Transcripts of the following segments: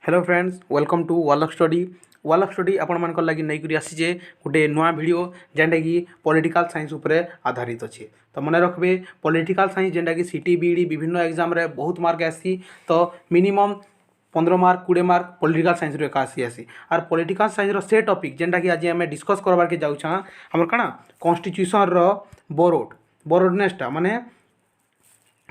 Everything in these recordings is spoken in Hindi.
हेलो फ्रेंड्स, वेलकम टू वालक स्टडी आपण मान लगी नहीं आसीचे गोटे नुआ वीडियो जेनटा कि पॉलिटिकल साइंस उपरे आधारित अच्छे। तो मन रखबे पॉलिटिकल साइंस जेनटा कि सीटी बीडी विभिन्न एग्जाम रे बहुत मार्क आसी। तो minimum 15 mark 20 mark political science रे आसी आर पॉलिटिकल साइंस रो से टॉपिक जेनटा कि आज आम डिस्कस करबार के जाऊँ हमर कणा कॉन्स्टिट्यूशन रो बोरोडनेसटा माने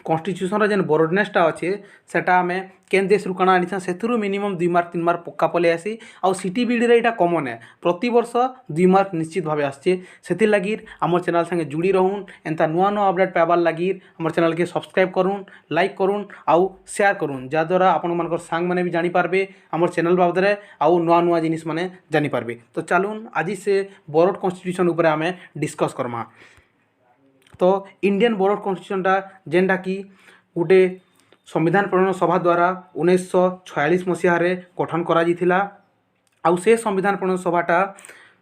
कॉन्स्टिट्यूशन जेन बोरोडनेसटा अच्छे सेटा आम केन देश काण आनी से मिनिमम 2 मार्क 3 मार्क पक्का पलि आसी आउ सिटी बीडी रे कमन है प्रति वर्ष 2 मार्क निश्चित भाव आसचे। से लगी आम चैनल संगे जुड़ी रहून एंता नुआ नुआ अपडेट पाइबार लगी आम चैनल के सब्सक्राइब करूँ लाइक करूँ आउ शेयर करूँ जहाँद्वारा आपण मान सांग मैंने भी जानीपारे आम चैनल बाबद आउ नुआ नुआ जिनिस मैंने जानीपारे। तो चलून आज से बोरोड कॉन्स्टिट्यूशन उपर आम डिस्कस करमा। तो इंडियन बोरोड कॉन्स्टिट्यूशनटा जेनटा कि गोटे संविधान प्रणयन सभा द्वारा 1946 मसीह गठन करा आउ से संविधान प्रणयन सभाटा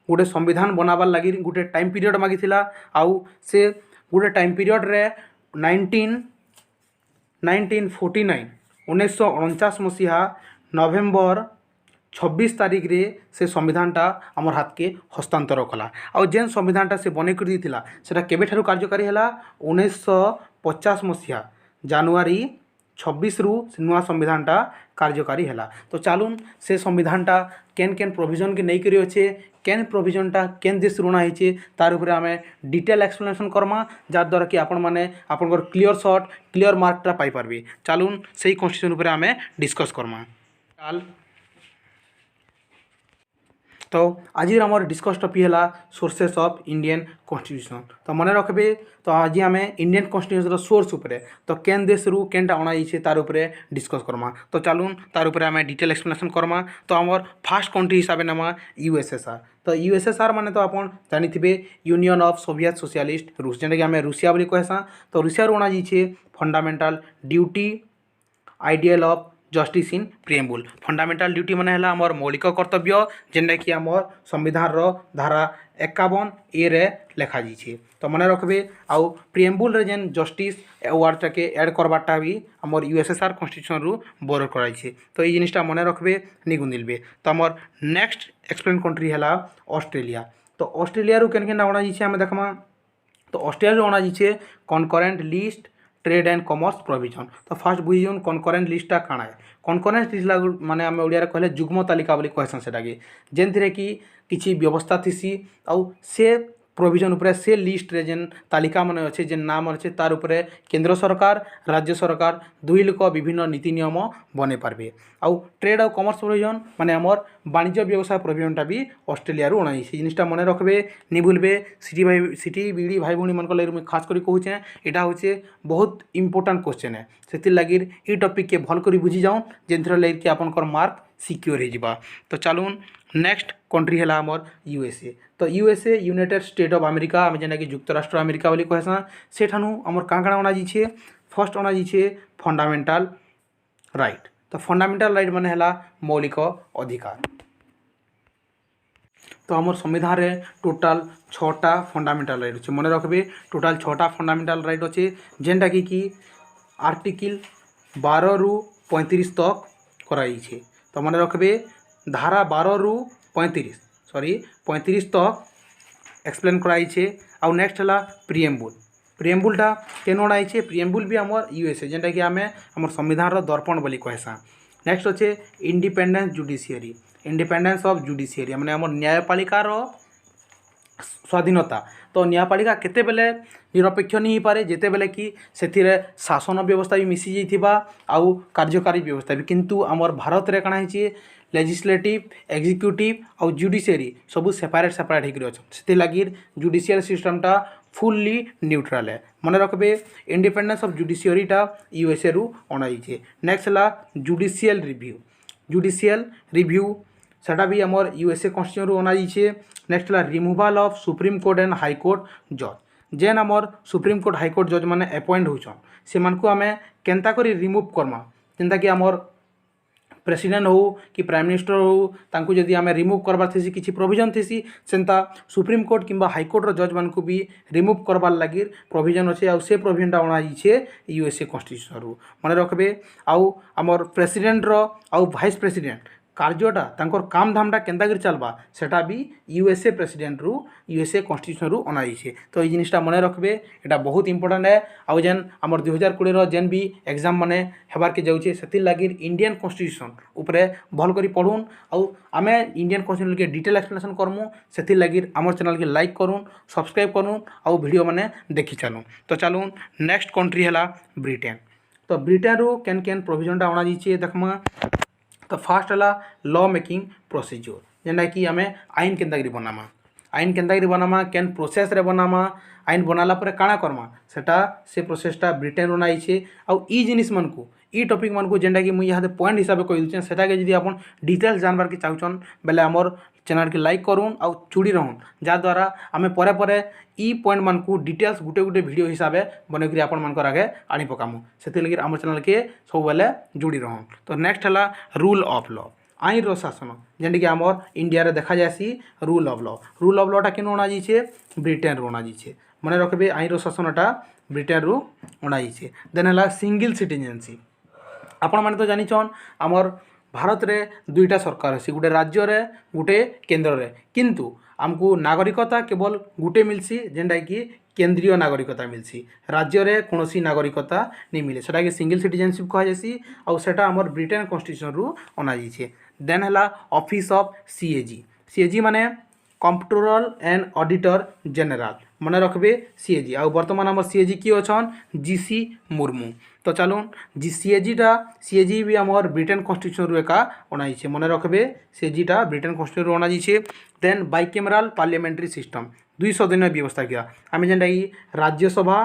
गोटे संविधान बनाबार लगी गोटे टाइम पीरियड मागिथिला आउ से गोटे टाइम पीरियड रे 1949 मसीहा नवेम्बर 26 तारीख रे से संविधानटा आमर हाथ के हस्तांतर कला आउ जेन संविधानटा से बने कर दिथिला सेटा केबे ठारू कार्यकारी हला 1950 मसीहा जनवरी 26 रु नुआ संविधानटा कार्यकारी हला। तो चलून से संविधानटा केन केन प्रोविजन के नहीं करी अच्छे केन प्रोविजनटा केन देश ऋणा होइछे तार उपरे आमे डिटेल एक्सप्लेनेशन करमा जहाँद्वारा कि आपण माने आपनकर क्लियर शॉर्ट क्लियर मार्कटा पाई पारबे। चलून से कॉन्स्टिट्यूशन उपरे आमे डिस्कस करमा। तो आज आमर डिस्कस टॉपिक है सोर्सेस ऑफ इंडियन कॉन्स्टिट्यूशन। तो मन रखबे तो आज आम इंडियन कॉन्स्टिट्यूशन सोर्स उपरे तो केन देश रु केनटा अणा जाइए तार उपरे डिस्कस करमा। तो चलून तार उपरे आम डिटेल एक्सप्लेनेशन करमा। तो आमर फास्ट कंट्री हिसाब से नमा यूएसएसआर। तो यूएसएसआर माने तो आप जानी यूनियन ऑफ सोवियत सोशलिस्ट रूस जेनटा कि आम रूसिया बोली कहसा। तो रूसिया अणा जाइए fundamental duty ideal of justice in preamble. Fundamental duty माने हला हमर मौलिक कर्तव्य जेनटा कि हमर संविधान रो धारा 51 ए रे लिखा जाइए। तो मन रखबे आउ प्रिएम्बुल रे जेन जस्टिस वर्डटा के ऐड करबाटा भी हमर यूएसएसआर कॉन्स्टिट्यूशन रु बोरो कराइछे। तो ये जिनिसटा मन रखबे निगुंदिलबे। तो हमर नेक्स्ट एक्सप्लेन कंट्री हला ऑस्ट्रेलिया। तो ऑस्ट्रेलिया रु केन केन अणा जाइए आम देखमा। तो ऑस्ट्रेलिया रु अणा जाइए concurrent list trade and commerce provision. तो फास्ट बुझीजन कनकरेंट लिस्टा काଣା है। कनकरेंट लिस्ट माने आम ओडिया कहले जुग्म तालिका बोली कहसन सेटा कि जेनथिरे कि किछि व्यवस्था थिसी आउ से प्रोविजन उपरे से लिस्ट रे जेन तालिका माने अच्छे जेन नाम अच्छे तार उपरे केंद्र सरकार राज्य सरकार दुई लोक विभिन्न नीति नियम बने पारबे। आउ ट्रेड आउ कॉमर्स प्रोविजन माने हमर वाणिज्य व्यवसाय प्रोविजनटा भी ऑस्ट्रेलिया रु अणाई से जिनिसटा मन रखबे नि भूलबे। सिटी बीडी भाई भौणी मन लगे मुझे खास करी कहूचे एटा होचे बहुत इंपोर्टेंट क्वेश्चन है से लगी ये टॉपिक के भल कर बुझी जाऊँ जेनथर लगे कि आपनकर मार्क सिक्योर हो जिबा। तो चलून नेक्स्ट कंट्री है हमर यूएसए। तो USA United state of America आम जेना कि युक्तराष्ट्र अमेरिका बोली कहसा सेठानु हमर काँ काଣା अणा जाइए। फर्स्ट अणा जाइए फंडामेंटल राइट। तो फंडामेंटल राइट माने हला मौलिक अधिकार। तो हमर संविधान रे टोटाल 6टा फंडामेंटल राइट अच्छे। मन रखबे टोटाल 6टा फंडामेंटल राइट अच्छे जेनटा कि आर्टिकल 12 रु 35 तक कराइछे। तो मन रखबे धारा 12 रु 35 तक एक्सप्लेन कराइछे। आउ नेक्स्ट हला प्रिएम्बुलटा केन अणाइछे। प्रिएम्बुल भी हमर यूएसए जेनटा कि आमे हमर संविधान रो दर्पण बोली कहसा। नेक्स्ट अच्छे independence judiciary independence of judiciary माने हमर न्यायपालिका रो स्वाधीनता। तो न्यायपालिका केते बेले निरपेक्ष नहीं पारे जेते बेले कि सेथिरे शासन व्यवस्था भी मिसी जाइथिबा आउ कार्यकारी व्यवस्था भी। किंतु हमर भारत रे काଣା हिचे लेजिस्लेटिव एग्जीक्यूटिव आउ जुडिशियरी सबू सेपरेट होकर अच्छा से लगी जुडिशियल सिस्टमटा फुल्ली न्यूट्रल है। मन रखबे इंडिपेंडेंस ऑफ जुडिशियरीटा यूएसए रु अणाइछे। नेक्स्ट हला जुडिशियल रिव्यू सेटा भी हमर यूएसए कॉन्स्टिट्यूशन रु अणाइछे। नेक्स्ट हला removal of supreme court and high court जज जेन हमर सुप्रीम कोर्ट हाई कोर्ट जज माने अपॉइंट होछन से मानकु आमे केनता करी रिमूव करमा जेनता कि हमर प्रेसिडेंट हो कि प्राइम मिनिस्टर हो तांकु जदि आमे रिमूव करबार थेसी किछि प्रोविजन थेसी सेंता सुप्रीम कोर्ट किंबा हाई कोर्ट रो जज मानकु भी रिमूव करबार लागि प्रोविजन अछि आ से प्रोविजनटा अणा जाइछे यूएसए कॉन्स्टिट्यूशन रु मने रखबे। आउ हमर प्रेसिडेंट रो आउ वाइस प्रेसिडेंट कार्यटा तांकर काम धामटा केन्तागिरी चलबा सेटा भी यूएसए प्रेसिडेंट रु यूएसए कॉन्स्टिट्यूशन रु अना जाइछे। तो ये जिनिसटा मने रखबे एटा बहुत इंपोर्टेंट है। आउ जेन हमर 2020 रो जेन भी एग्जाम माने हेबार के जाउछे सेति लागि इंडियन कॉन्स्टिट्यूशन ऊपरे भल करी पढुन आउ आमे इंडियन कॉन्स्टिट्यूशन के डिटेल एक्सप्लेनेशन करमु सेति लागि हमर चैनल के लाइक करूँ सब्सक्राइब करूँ आउ वीडियो माने देखि चलूँ। तो चलूँ नेक्स्ट कंट्री हैला ब्रिटेन। तो ब्रिटेन रु केन केन प्रोविजनटा अना जाइछे देखमा। तो फास्ट है लॉ मेकिंग प्रोसीजर जेनटा कि आम आईन केन्तागिरी बनामा आईन केन्तागिरी बनामा केन प्रोसेस रे बनामा आईन बनाला परे काଣା करमा सेटा से प्रोसेसटा ब्रिटेन रो नाइछे। आउ ई जिनिस मानकु ई टॉपिक मानकु जेनटा कि मुई यहाँ पॉइंट हिसाब से कहि दूचे सेटा के यदि आपन डिटेल्स जानबार के चाहछन बेले हमर चैनल के लाइक करूँ आउ जुड़ी रहूँ जहाँद्वारा आम परे परे ई पॉइंट मानकु डिटेल्स गुटे गुटे वीडियो हिसाब से बनैकरी आपण मानकर आगे आनी पकामु से लगे आम चैनल के सब बेले जुड़ी रहूँ। तो नेक्स्ट है रूल ऑफ लॉ आईन रो शासन जेनटा कि आमर इंडिया रे देखा जासी rule of लॉटा cane Ana जाइछे Britain रो अणा जाइछे मने रखबे आईन रो शासनटा ब्रिटेन रो अणा जाइछे। देन है सिंगल सिटीजनशिप आपण माने तो जानिछन आमर भारत रे दुईटा सरकार अछि गुटे राज्य रे गुटे केंद्र रे किंतु आमको नागरिकता केवल गुटे मिलसी जेनटा कि केंद्रीय नागरिकता मिलसी राज्य रे कोनोसी नागरिकता नहीं मिले सेटा कि सिंगल सिटीजनशिप कहा जासी आउ सेटा हमर ब्रिटेन कॉन्स्टिट्यूशन रु अना जाइछे। देन हला ऑफिस ऑफ सीएजी माने कंट्रोलर एंड ऑडिटर जनरल मने रखबे सीएजी आउ वर्तमान हमर सीएजी की अछन जीसी मुर्मू। तो चलून जी सीएजी भी हमर ब्रिटेन कॉन्स्टिट्यूशन रु एका अना जाइछे मने रखबे सीएजीटा ब्रिटेन कॉन्स्टिट्यूशन रु अना जाइछे। देन बाइकेमराल पार्लियामेंट्री सिस्टम 2 सदन व्यवस्था किया आम जेनटा कि राज्यसभा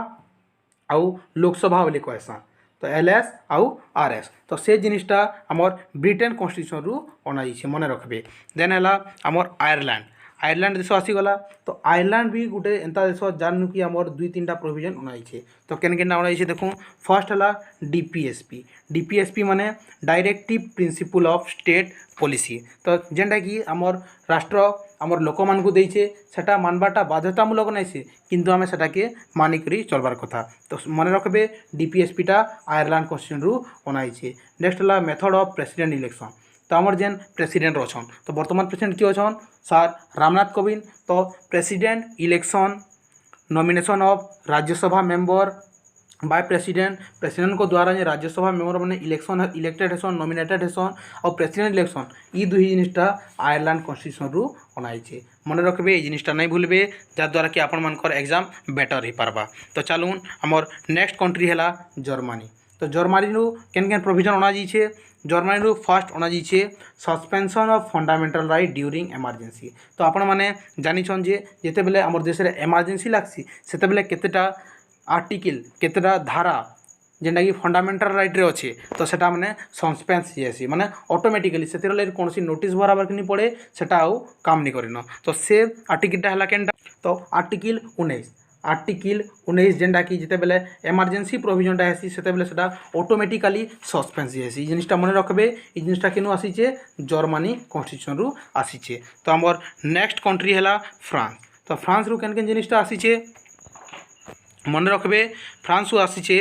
आउ लोकसभा बोली कहसा तो एलएस आउ आरएस तो से जिनिसटा हमर ब्रिटेन कॉन्स्टिट्यूशन रु अना जाइछे मने रखबे। देन है हमर आयरलैंड देश आसीगला तो आयरलैंड भी गोटे एंता देश जानू कि आमर 2-3टा प्रोविजन अनाइछे तो केन केनटा अनाइछे देखूँ। फर्स्ट है डीपीएसपी माने directive principle of state policy तो जेनटा कि आमर राष्ट्र आमर लोक मानकु देइछे सेटा मानबाटा बाध्यतामूलक नाइसे किंतु आमे सेटा के मानिकरी चलबार कथा तो मने रखबे डीपीएसपीटा आयरलैंड कॉन्स्टिट्यूशन रु अनाइछे। नेक्स्ट है मेथड ऑफ प्रेसिडेंट इलेक्शन तो आमर जेन प्रेसिडेंट अच्छन तो वर्तमान प्रेसिडेंट किए अच्छन सर रामनाथ कोविंद तो president election nomination of Rajya Sabha member by president को द्वारा जे राज्यसभा मेंबर मैंने इलेक्शन इलेक्टेड हेसन नॉमिनेटेड हेसन और प्रेसिडेंट इलेक्शन ई दुई जिनिसटा आयरलैंड कॉन्स्टिट्यूशन रु अनाइछे मन रखबे ये जिनिसटा नहीं भूलबे जहाँद्वारा कि आपण मानकर एग्जाम बेटर हो पारबा। तो चलून हमर नेक्स्ट कंट्री है जर्मनी तो जर्मनी रु केन केन प्रोविजन अना जाइछे जर्मनी रु फर्स्ट अना जाइछे suspension of fundamental right during emergency तो आपण माने जानिछन जे जेते बेले हमर देश रे इमरजेंसी लागसी सेते बेले केतेटा आर्टिकल केतेटा धारा जेनटा कि फंडामेंटल राइट रे अच्छे तो सेटा माने सस्पेंस जासी माने ऑटोमेटिकली सेतिर ले कोनोसी नोटिस भराबार के नहीं पड़े सेटा आउ काम नहीं करिनो तो से आर्टिकलटा हला केनटा तो आर्टिकल 19 जेनटा कि जिते बेले इमरजेंसी प्रोविजनटा आसी सेते बेले सेटा ऑटोमेटिकली सस्पेंस जासी जिनिसटा मन रखबे ई जिनिसटा केनु आसीचे जर्मनी कॉन्स्टिट्यूशन रु आसीचे। तो हमर नेक्स्ट कंट्री हैला फ्रांस तो फ्रांस रु केन केन जिनिसटा आसीचे मन रखबे फ्रांस रु आसीचे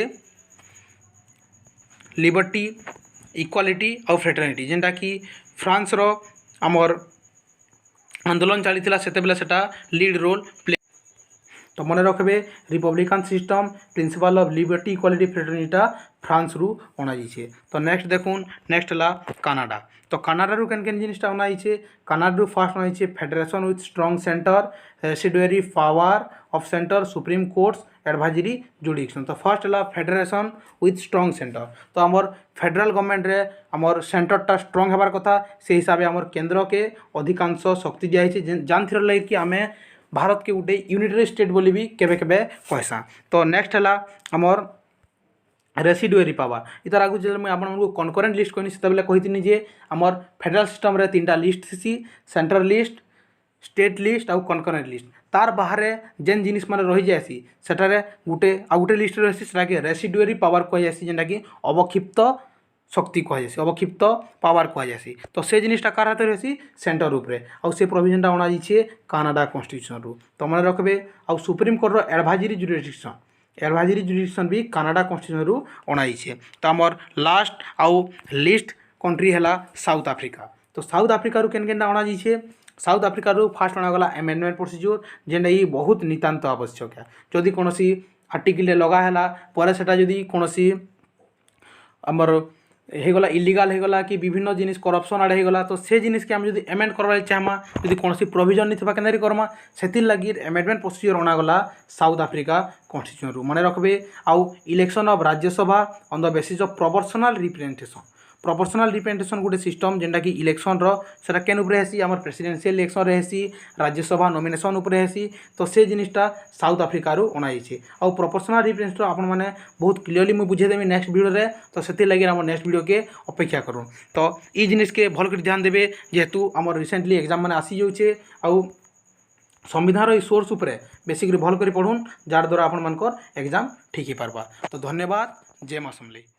लिबर्टी इक्वालिटी और फ्रेटर्निटी जेनटा कि फ्रांस रो आमर आंदोलन चली सेते बेले सेटा लीड रोल प्ले तो मन रखबे Republican system principle of liberty equality fraternity France रु अना जाइछे। तो नेक्स्ट देखून नेक्स्ट है कनाडा तो कनाडा रु केन केन जिनिसटा अना जाइछे कनाडा रु फर्स्ट अना जाइछे federation with strong centre residuary power of centre supreme courts advisory jurisdiction तो फर्स्ट है फेडरेशन विथ स्ट्रॉन्ग सेंटर तो आमर फेडरल गवर्नमेंट रे आमर सेंटरटा स्ट्रॉन्ग हेबार कथा से हिसाब से आमर केंद्र के अधिकांश शक्ति दिखाई जानथिर लगे कि आम भारत के गोटे यूनिटरी स्टेट बोली भी केबे केबे कहसा। तो नेक्स्ट है आमर रेसिडुअरी पावर इतार आगु जो मुझे आपको कनकरेंट लिस्ट कहनी से कही जे आमर फेडरल सिस्टम रे 3टा लिस्ट थी सेंट्रल लिस्ट स्टेट लिस्ट आउ कनकरेंट लिस्ट तार बाहर जेन जिनिस माने रही जासी सेटारे गुटे लिस्ट रही सेटा के रेसिडुअरी पावर कह जासी जेनटा कि अवक्षिप्त शक्ति कहुसी अवक्षिप्त पावर कहुसी तो से जिनिसटा कार हाथ रही सेंटर उपरे आउ से प्रोविजनटा अणा जाइए कानाडा कन्स्टिट्यूशन रु तो मन रखबे आउ सुप्रीम कोर्टर एडवाइजरी जुरिडिक्शन भी कानाडा कन्स्टिट्यूशन रु अणा जाइए तो आमर लास्ट आउ लिस्ट कंट्री है साउथ आफ्रिका तो साउथ आफ्रिका रु केन केनटा अणा जाइए साउथ आफ्रिका रु फास्ट अणागला एमेंडमेंट प्रोसीजर जेनटा कि बहुत नितांत आवश्यक है जदि कौन आर्टिकल लगा है पर सेटा जदि कौन आमर होगला इलीगल होगला कि विभिन्न जिनिस करप्शन आड़े होगला तो से जिनिस के आम जब एमेंड करवा चाहमा जदि कौन प्रोविजन नहीं केनारी करमा से लगी एमेंडमेंट प्रोसीजर अणागला साउथ आफ्रिका कन्स्टिट्यूशन रु मन रखबे आउ election of Rajya Sabha on the basis of proportional representation गोटे सिस्टम जेनटा कि इलेक्शन सेटा केन उपरे हेसी आमर प्रेसिडेंशियल इलेक्शन रे हेसी राज्यसभा नॉमिनेशन उपरे हेसी तो से जिनिसटा साउथ आफ्रिका रु अणा जाइए आउ प्रोपोर्शनल रिप्रेजेंटेशन आपण माने बहुत क्लियरली मुझे बुझेदेमी नेक्स्ट वीडियो रे तो से लगे आम नेक्स्ट वीडियो के अपेक्षा करूँ तो ये जिनिस के भल कर ध्यान देवे जेहेतु आमर रिसेंटली एग्जाम मैंने आसी जाऊे आउ संविधान ये सोर्स उपरे बेसिकली भल कर पढ़ुन जार द्वारा आपण मानकर एग्जाम ठीक ही पारबा तो धन्यवाद जय मां समलेई।